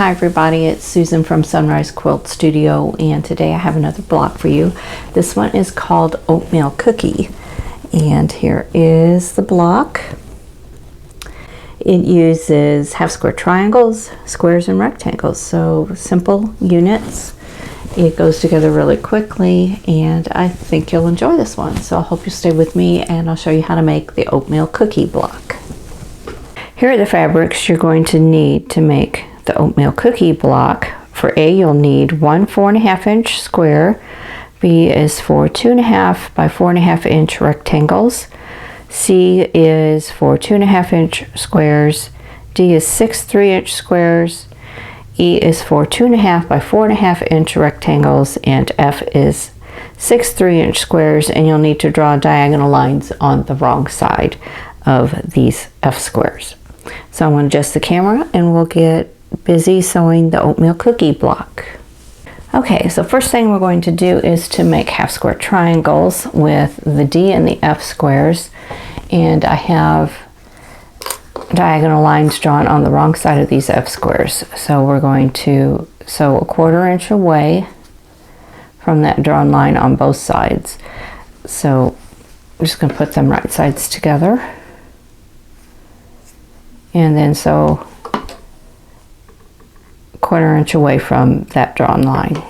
Hi everybody, it's Susan from Sunrise Quilt Studio, and today I have another block for you. This one is called Oatmeal Cookie, and here is the block. It uses half square triangles, squares, and rectangles, so simple units. It goes together really quickly, and I think you'll enjoy this one. So I hope you stay with me, and I'll show you how to make the oatmeal cookie block. Here are the fabrics you're going to need to make the oatmeal cookie block. For A, you'll need one 4.5 inch square. B is for 2.5 by 4.5 inch rectangles. C is for 2.5 inch squares. D is 6 3-inch squares. E is for 2.5 by 4.5 inch rectangles, and F is 6 3-inch squares, and you'll need to draw diagonal lines on the wrong side of these F squares. So I'm going to adjust the camera and we'll get busy sewing the oatmeal cookie block. Okay, so first thing we're going to do is to make half square triangles with the D and the F squares, and I have diagonal lines drawn on the wrong side of these F squares. So we're going to sew a 1/4 inch away from that drawn line on both sides. So I'm just going to put them right sides together, and then sew a 1/4 inch away from that drawn line.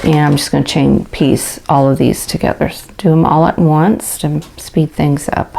And I'm just going to chain piece all of these together. Do them all at once to speed things up.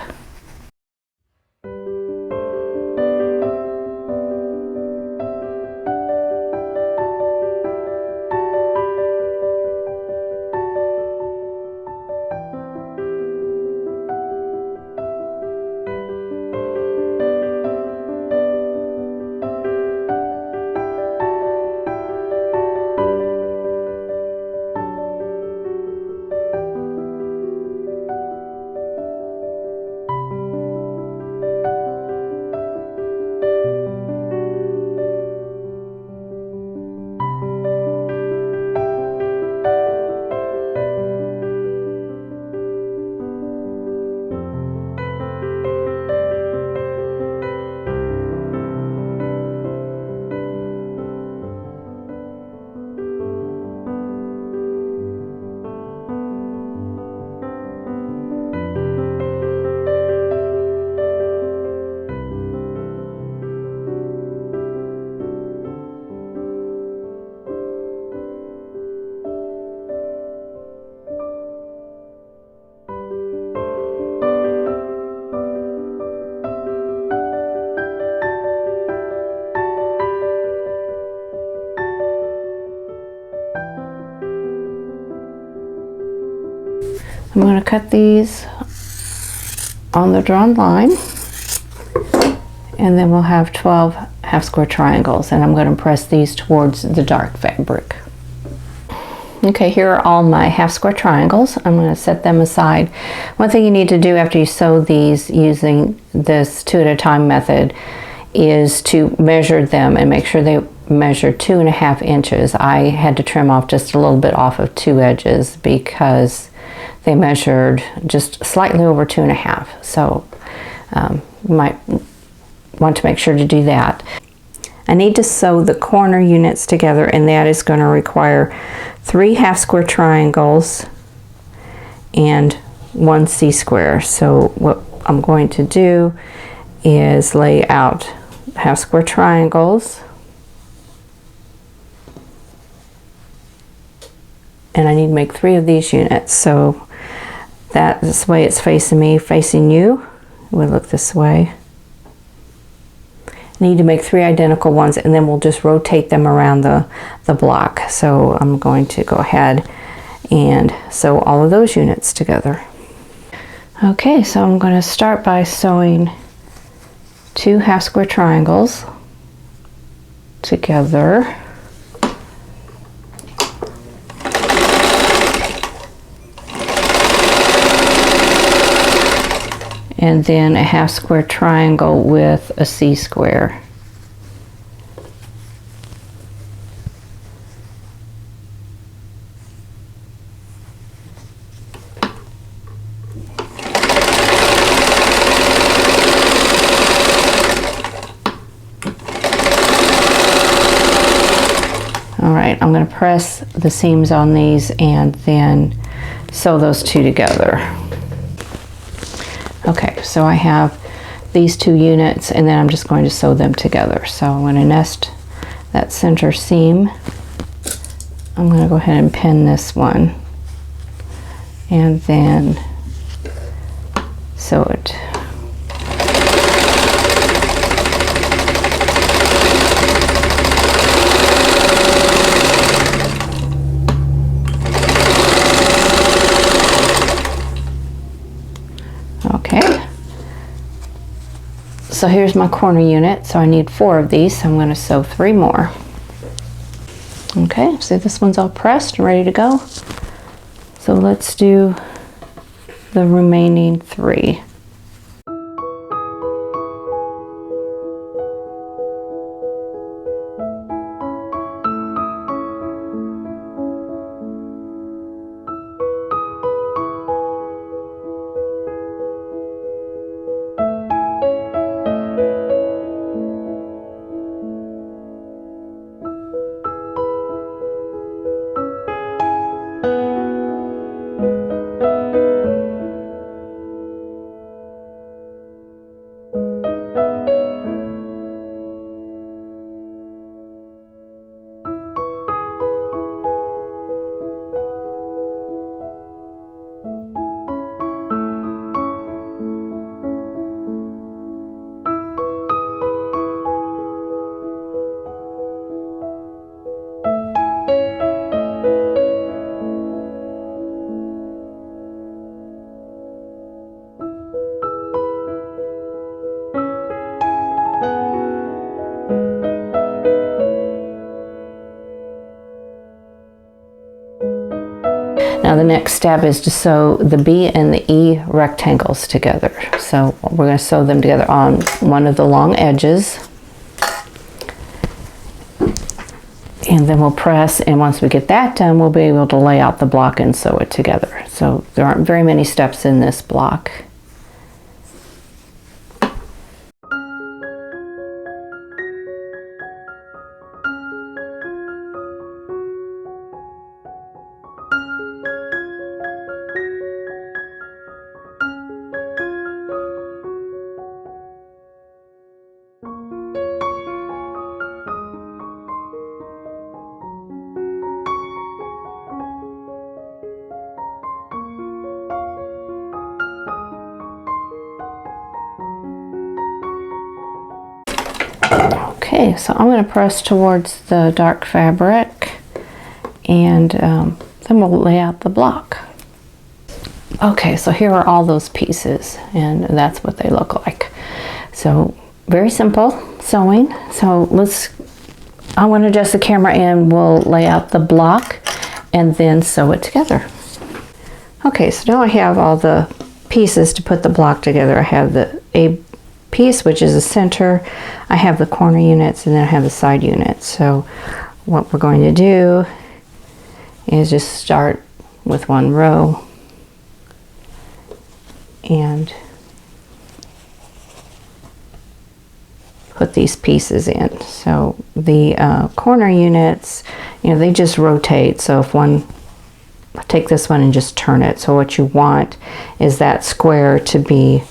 I'm going to cut these on the drawn line, and then we'll have 12 half square triangles, and I'm going to press these towards the dark fabric. Okay, here are all my half square triangles. I'm going to set them aside. One thing you need to do after you sew these using this 2 at a time method is to measure them and make sure they measure 2.5 inches. I had to trim off just a little bit off of 2 edges because they measured just slightly over 2.5. So you might want to make sure to do that. I need to sew the corner units together, and that is going to require 3 half square triangles and 1 C square. So what I'm going to do is lay out half square triangles, and I need to make 3 of these units. So that's the way it's facing me. Facing you, it would look this way. I need to make 3 identical ones, and then we'll just rotate them around the block. So I'm going to go ahead and sew all of those units together. Okay, so I'm going to start by sewing 2 half square triangles together. and then a half square triangle with a C square. All right, I'm going to press the seams on these and then sew those two together. Okay, so I have these two units and then I'm just going to sew them together. So I'm going to nest that center seam. I'm going to go ahead and pin this one and then sew it. Okay, so here's my corner unit. So I need 4 of these, so I'm going to sew 3 more. Okay, so this one's all pressed and ready to go. So let's do the remaining 3. Now the next step is to sew the B and the E rectangles together. So we're going to sew them together on one of the long edges. And then we'll press, and once we get that done, we'll be able to lay out the block and sew it together. So there aren't very many steps in this block. Okay, so I'm going to press towards the dark fabric and then we'll lay out the block. Okay, so here are all those pieces and that's what they look like. So very simple sewing. So I'm going to adjust the camera and we'll lay out the block and then sew it together. Okay, so now I have all the pieces to put the block together. I have the A piece, which is the center. I have the corner units and then I have the side units. So what we're going to do is just start with one row and put these pieces in. So the corner units, they just rotate. So if take this one and just turn it. So what you want is that square to be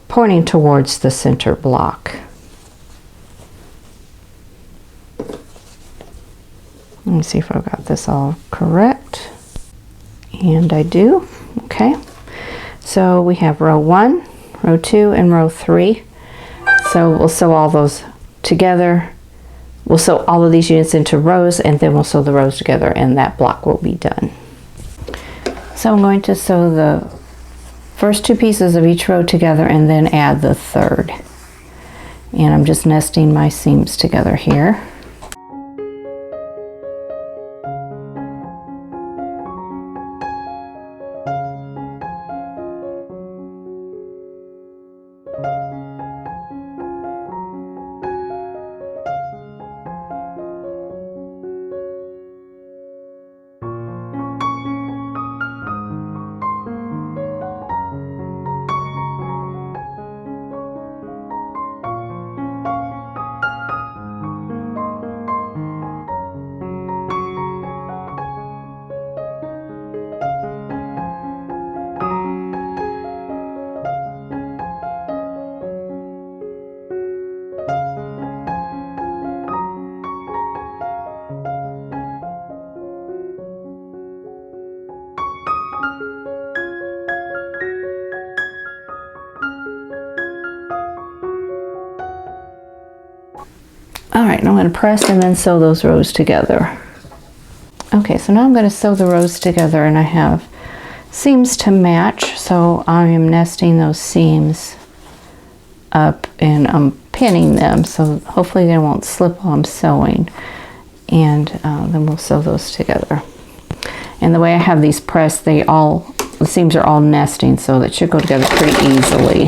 pointing towards the center block. Let me see if I've got this all correct. And I do. Okay. So we have row 1, row 2, and row 3. So we'll sew all those together. We'll sew all of these units into rows and then we'll sew the rows together and that block will be done. So I'm going to sew the first 2 pieces of each row together and then add the third. And I'm just nesting my seams together here. I'm going to press and then sew those rows together. Okay, so now I'm going to sew the rows together, and I have seams to match, so I am nesting those seams up and I'm pinning them so hopefully they won't slip while I'm sewing, and then we'll sew those together. And the way I have these pressed, the seams are all nesting, so that should go together pretty easily.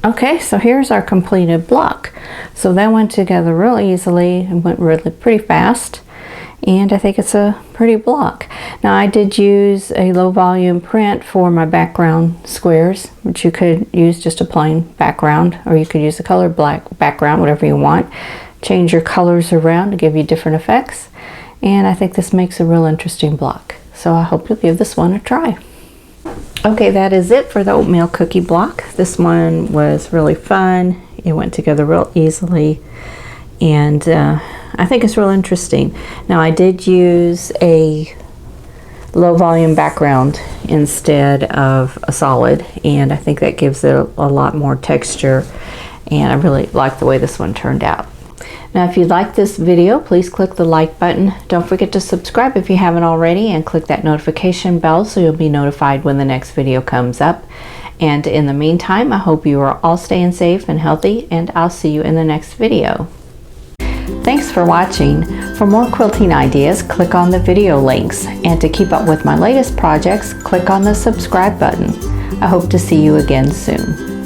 Okay, so here's our completed block. So that went together real easily and went really pretty fast, and I think it's a pretty block. Now I did use a low volume print for my background squares, which you could use just a plain background, or you could use a colored black background, whatever you want. Change your colors around to give you different effects, and I think this makes a real interesting block. So I hope you'll give this one a try. Okay, that is it for the oatmeal cookie block. This one was really fun. It went together real easily, and I think it's real interesting. Now I did use a low volume background instead of a solid, and I think that gives it a lot more texture, and I really like the way this one turned out. Now if you like this video, please click the like button. Don't forget to subscribe if you haven't already, and click that notification bell so you'll be notified when the next video comes up. And in the meantime, I hope you are all staying safe and healthy, and I'll see you in the next video. Thanks for watching. For more quilting ideas, click on the video links, and to keep up with my latest projects, click on the subscribe button. I hope to see you again soon.